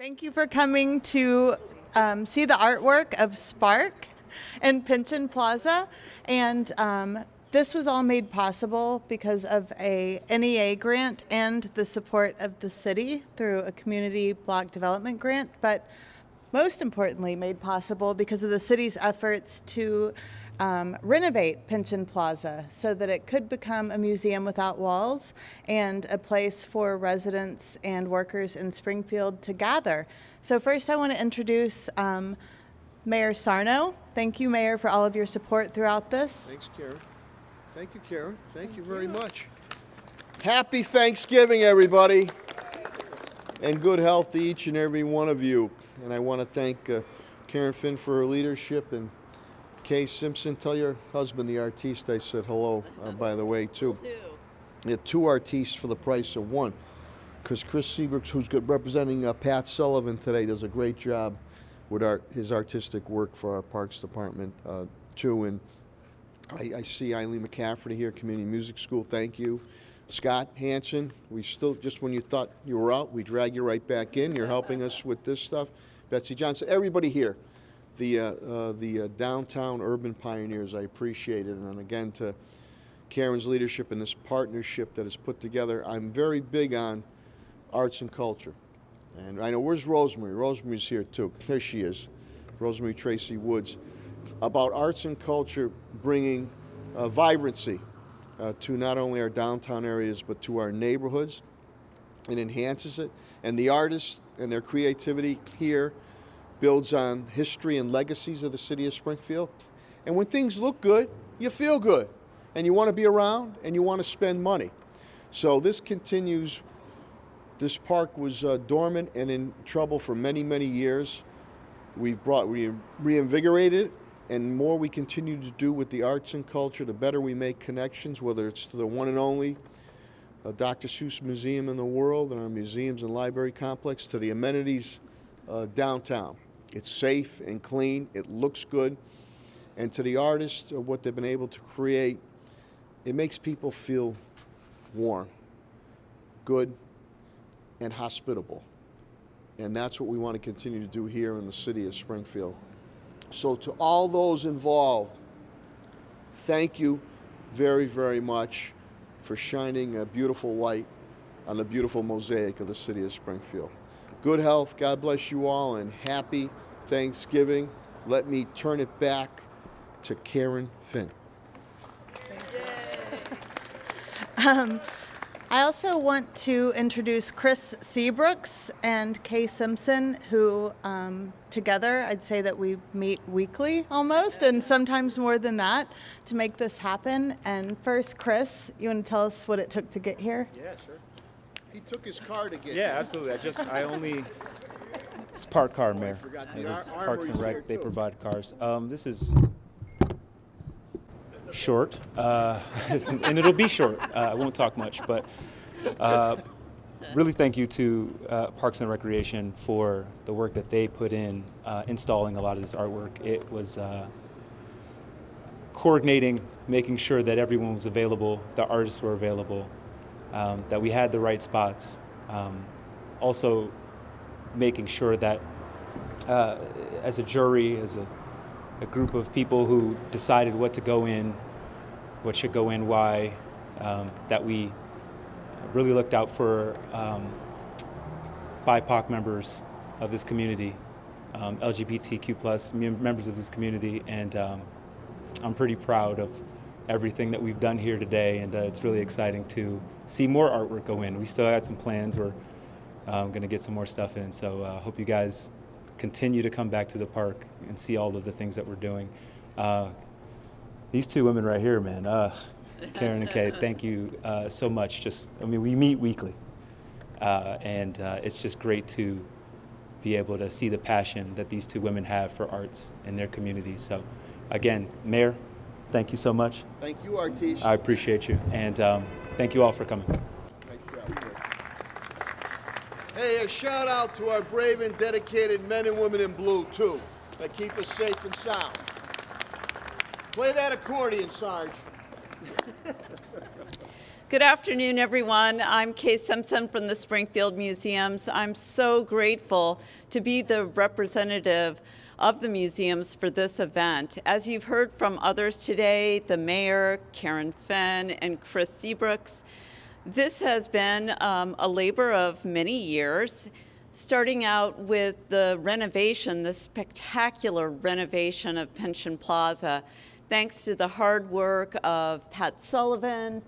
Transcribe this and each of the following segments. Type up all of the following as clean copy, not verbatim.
Thank you for coming to see the artwork of Spark in Pynchon Plaza. And this was all made possible because of a NEA grant and the support of the city through a community block development grant. But most importantly, made possible because of the city's efforts to renovate Pynchon Plaza so that it could become a museum without walls and a place for residents and workers in Springfield to gather. So first I want to introduce Mayor Sarno. Thank you, Mayor, for all of your support throughout this. Thanks, Karen. Thank you, Karen. Thank you very much. Happy Thanksgiving, everybody, and good health to each and every one of you. And I want to thank Karen Finn for her leadership, and Kay Simpson, tell your husband, the artiste, I said hello, by the way, too. Yeah, two artistes for the price of one. Because Chris Seabrooks, who's representing Pat Sullivan today, does a great job with his artistic work for our Parks Department, too. And I see Eileen McCafferty here, Community Music School, thank you. Scott Hansen, we still, just when you thought you were out, we drag you right back in. You're helping us with this stuff. Betsy Johnson, everybody here. The downtown urban pioneers, I appreciate it. And again, to Karen's leadership and this partnership that is put together, I'm very big on arts and culture. And I know, where's Rosemary? Rosemary's here too. There she is, Rosemary Tracy Woods. About arts and culture bringing vibrancy to not only our downtown areas, but to our neighborhoods. It enhances it. And the artists and their creativity here builds on history and legacies of the city of Springfield. And when things look good, you feel good. And you want to be around and you want to spend money. So this continues. This park was dormant and in trouble for many, many years. We reinvigorated it, and more we continue to do with the arts and culture, the better we make connections, whether it's to the one and only Dr. Seuss Museum in the world and our museums and library complex, to the amenities downtown. It's safe and clean, it looks good, and to the artists, what they've been able to create, it makes people feel warm, good, and hospitable. And that's what we want to continue to do here in the city of Springfield. So to all those involved, thank you very, very much for shining a beautiful light on the beautiful mosaic of the city of Springfield. Good health, God bless you all, and happy Thanksgiving. Let me turn it back to Karen Finn. I also want to introduce Chris Seabrooks and Kay Simpson, who together, I'd say that we meet weekly almost, and sometimes more than that, to make this happen. And first, Chris, you want to tell us what it took to get here? Yeah, sure. He took his car to get Yeah, here. absolutely. It's park car, Mayor. forgot It the is armory's Parks and here, Rec. They too. provide cars. This is short, and it'll be short. I won't talk much, but really thank you to Parks and Recreation for the work that they put in installing a lot of this artwork. It was coordinating, making sure that everyone was available, the artists were available, that we had the right spots. Also making sure that as a jury, as a group of people who decided what to go in, what should go in, why, that we really looked out for BIPOC members of this community, LGBTQ plus members of this community, and I'm pretty proud of everything that we've done here today, and it's really exciting to see more artwork go in. We still had some plans. We're going to get some more stuff in, so I hope you guys continue to come back to the park and see all of the things that we're doing. These two women right here, man, Karen and Kay, thank you so much. We meet weekly, and it's just great to be able to see the passion that these two women have for arts in their communities. So again, Mayor, thank you so much. Thank you, artiste. I appreciate you, and thank you all for coming. Thank you. Hey, a shout out to our brave and dedicated men and women in blue, too, that keep us safe and sound. Play that accordion, Sarge. Good afternoon, everyone. I'm Kay Simpson from the Springfield Museums. I'm so grateful to be the representative of the museums for this event. As you've heard from others today, the mayor, Karen Fenn, and Chris Seabrooks, this has been a labor of many years, starting out with the renovation, the spectacular renovation of Pynchon Plaza, thanks to the hard work of Pat Sullivan,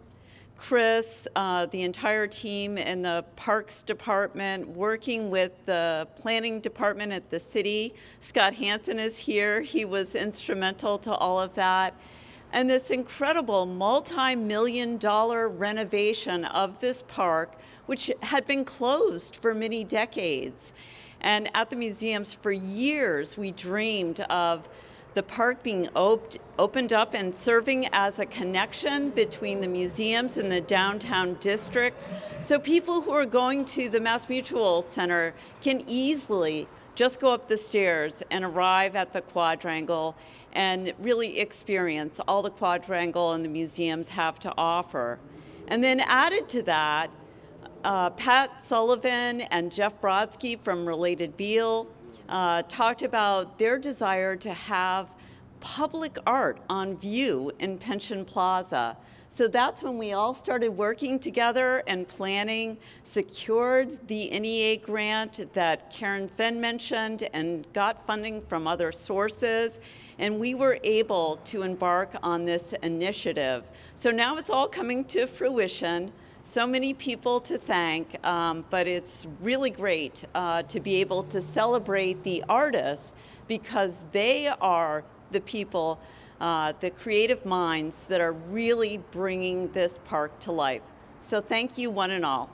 Chris, the entire team in the Parks Department, working with the Planning Department at the city. Scott Hansen is here. He was instrumental to all of that. And this incredible multi-million-dollar renovation of this park, which had been closed for many decades. And at the museums for years, we dreamed of the park being opened up and serving as a connection between the museums and the downtown district. So people who are going to the Mass Mutual Center can easily just go up the stairs and arrive at the quadrangle and really experience all the quadrangle and the museums have to offer. And then added to that, Pat Sullivan and Jeff Brodsky from Related Beal talked about their desire to have public art on view in Pynchon Plaza. So that's when we all started working together and planning, secured the NEA grant that Karen Fenn mentioned, and got funding from other sources. And we were able to embark on this initiative. So now it's all coming to fruition. So many people to thank, but it's really great to be able to celebrate the artists, because they are the people, the creative minds that are really bringing this park to life. So thank you, one and all.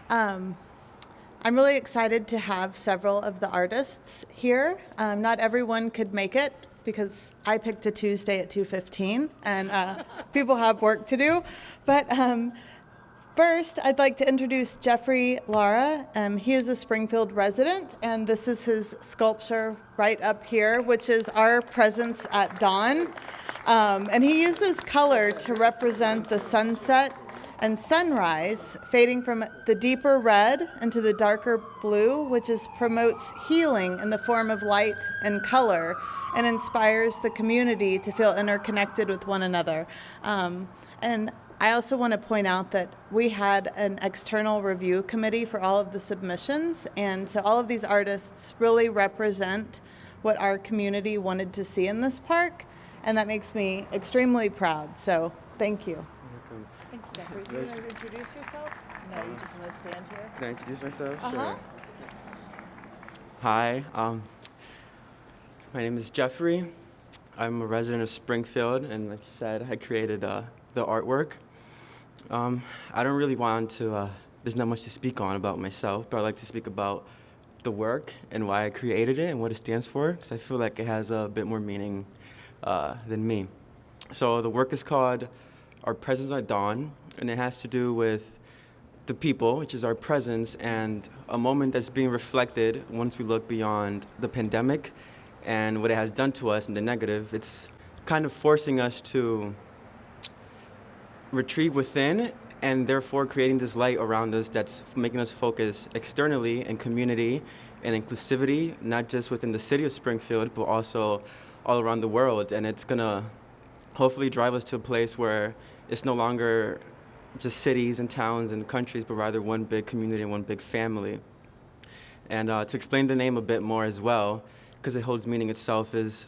I'm really excited to have several of the artists here. Not everyone could make it, because I picked a Tuesday at 2:15, and people have work to do. But first, I'd like to introduce Jeffrey Lara. He is a Springfield resident, and this is his sculpture right up here, which is our presence at dawn. And he uses color to represent the sunset and sunrise, fading from the deeper red into the darker blue, which promotes healing in the form of light and color, and inspires the community to feel interconnected with one another. And I also want to point out that we had an external review committee for all of the submissions, and so all of these artists really represent what our community wanted to see in this park, and that makes me extremely proud. So thank you. Thanks, Jeffrey. Do you want to introduce yourself? No, you just want to stand here? Can I introduce myself? Uh-huh. Sure. Hi, my name is Jeffrey. I'm a resident of Springfield, and like you said, I created the artwork. I don't really want to, there's not much to speak on about myself, but I'd like to speak about the work and why I created it and what it stands for, because I feel like it has a bit more meaning than me. So the work is called Our Presence at Dawn, and it has to do with the people, which is our presence, and a moment that's being reflected once we look beyond the pandemic and what it has done to us in the negative. It's kind of forcing us to retreat within, and therefore creating this light around us that's making us focus externally in community and inclusivity, not just within the city of Springfield, but also all around the world. And it's gonna hopefully drive us to a place where it's no longer just cities and towns and countries, but rather one big community and one big family. And to explain the name a bit more as well, because it holds meaning itself, is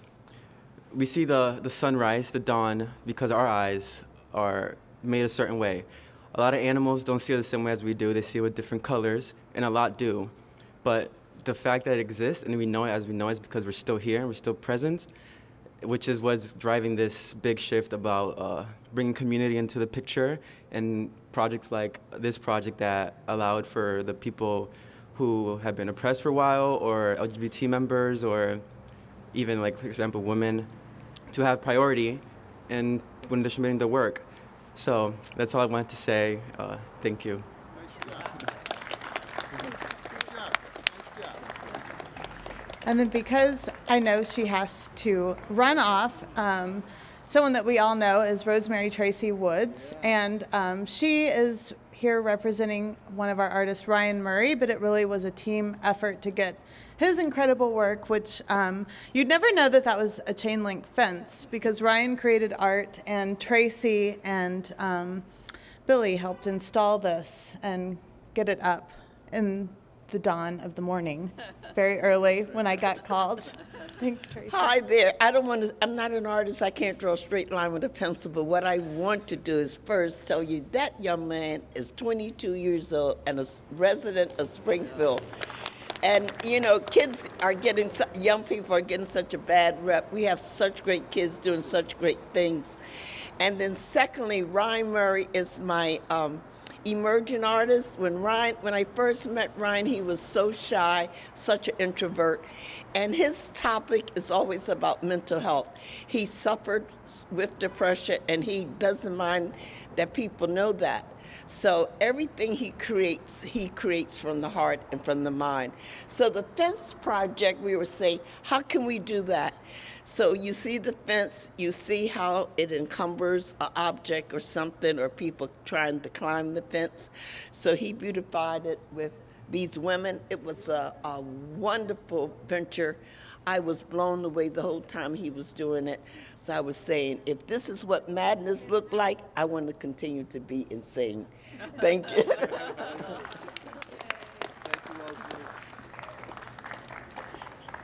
we see the sunrise, the dawn, because our eyes are made a certain way. A lot of animals don't see it the same way as we do. They see it with different colors, and a lot do. But the fact that it exists and we know it as we know it is because we're still here and we're still present, which is what's driving this big shift about bringing community into the picture, and projects like this project that allowed for the people who have been oppressed for a while, or LGBT members, or even, like, for example, women, to have priority in when they're submitting their work. So that's all I wanted to say. Thank you. Nice job. Good job. Nice job. And then because I know she has to run off, someone that we all know is Rosemary Tracy Woods, and she is here representing one of our artists, Ryan Murray, but it really was a team effort to get his incredible work, which you'd never know that that was a chain link fence, because Ryan created art and Tracy and Billy helped install this and get it up in the dawn of the morning, very early when I got called. Thanks, Tracy. Hi there. I'm not an artist. I can't draw a straight line with a pencil, but what I want to do is first tell you that young man is 22 years old and a resident of Springfield. And, you know, young people are getting such a bad rep. We have such great kids doing such great things. And then secondly, Ryan Murray is my emerging artist. When I first met Ryan, he was so shy, such an introvert. And his topic is always about mental health. He suffered with depression, and he doesn't mind that people know that. So everything he creates from the heart and from the mind. So the fence project, we were saying, how can we do that? So you see the fence, you see how it encumbers an object or something, or people trying to climb the fence. So he beautified it with these women. It was a wonderful venture. I was blown away the whole time he was doing it. So I was saying, if this is what madness looked like, I want to continue to be insane. Thank you.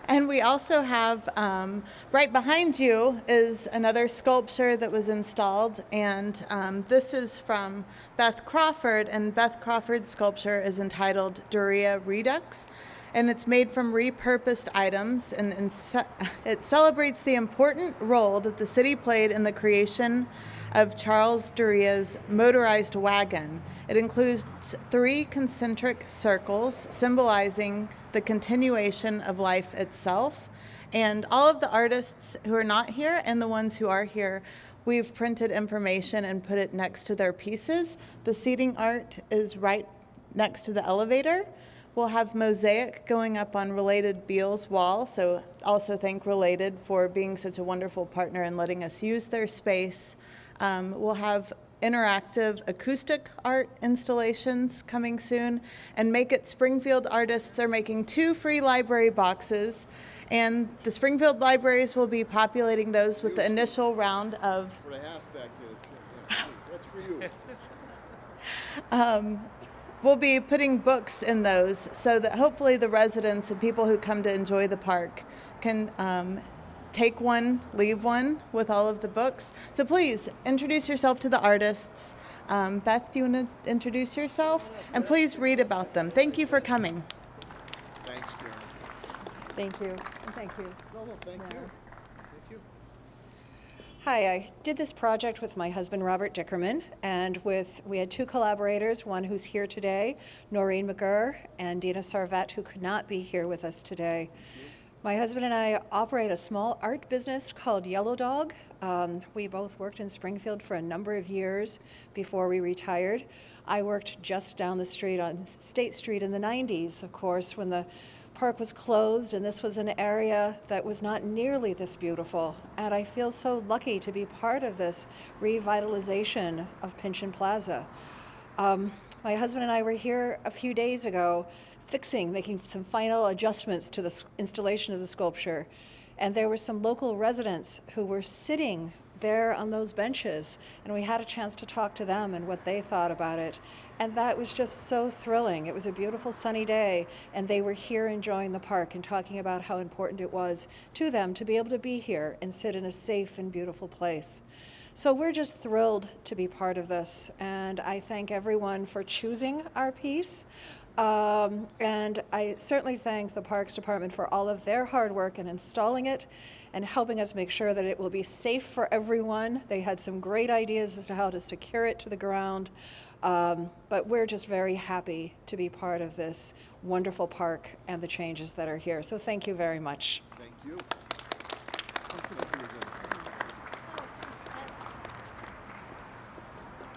And we also have, right behind you is another sculpture that was installed, and this is from Beth Crawford, and Beth Crawford's sculpture is entitled Duria Redux, and it's made from repurposed items, and it celebrates the important role that the city played in the creation of Charles Duria's motorized wagon. It includes 3 concentric circles symbolizing the continuation of life itself. And all of the artists who are not here and the ones who are here, we've printed information and put it next to their pieces. The seating art is right next to the elevator. We'll have mosaic going up on Related Beal's wall, so also thank Related for being such a wonderful partner and letting us use their space. We'll have interactive acoustic art installations coming soon, and Make It Springfield artists are making 2 free library boxes, and the Springfield libraries will be populating those with the initial round of... For the half back there. That's for you. We'll be putting books in those so that hopefully the residents and people who come to enjoy the park can take one, leave one with all of the books. So please introduce yourself to the artists. Beth, do you want to introduce yourself? And please read about them. Thank you for coming. Thanks, Karen. Thank you. Thank you. No, thank you. Thank you. Hi, I did this project with my husband, Robert Dickerman, and we had 2 collaborators, one who's here today, Noreen McGurr, and Dina Sarvet, who could not be here with us today. My husband and I operate a small art business called Yellow Dog. We both worked in Springfield for a number of years before we retired. I worked just down the street on State Street in the 90s, of course, when the park was closed, and this was an area that was not nearly this beautiful. And I feel so lucky to be part of this revitalization of Pynchon Plaza. My husband and I were here a few days ago making some final adjustments to the installation of the sculpture. And there were some local residents who were sitting there on those benches, and we had a chance to talk to them and what they thought about it. And that was just so thrilling. It was a beautiful sunny day, and they were here enjoying the park and talking about how important it was to them to be able to be here and sit in a safe and beautiful place. So we're just thrilled to be part of this, and I thank everyone for choosing our piece. And I certainly thank the Parks Department for all of their hard work in installing it and helping us make sure that it will be safe for everyone. They had some great ideas as to how to secure it to the ground. But we're just very happy to be part of this wonderful park and the changes that are here. So thank you very much. Thank you.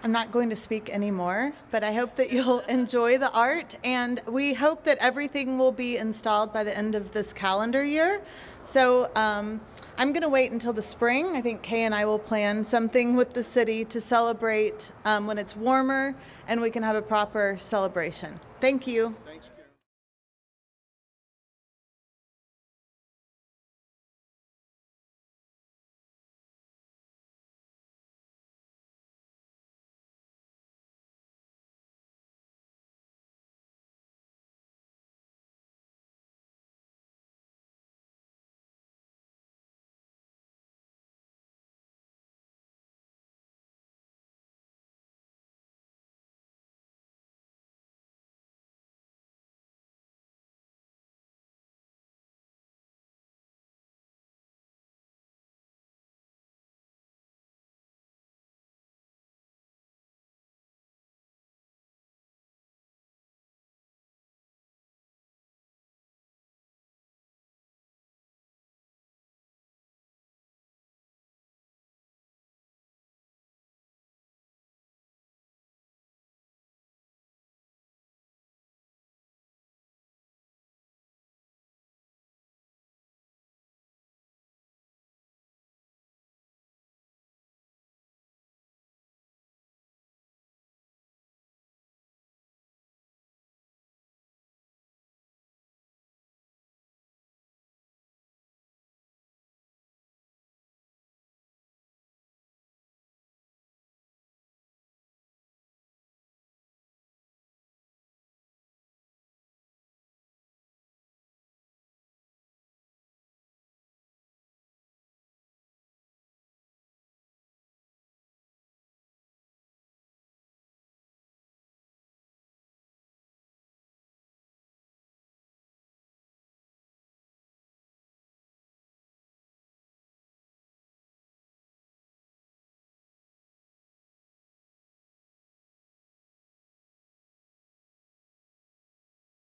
I'm not going to speak anymore, but I hope that you'll enjoy the art, and we hope that everything will be installed by the end of this calendar year. So I'm going to wait until the spring. I think Kay and I will plan something with the city to celebrate when it's warmer and we can have a proper celebration. Thank you. Thanks,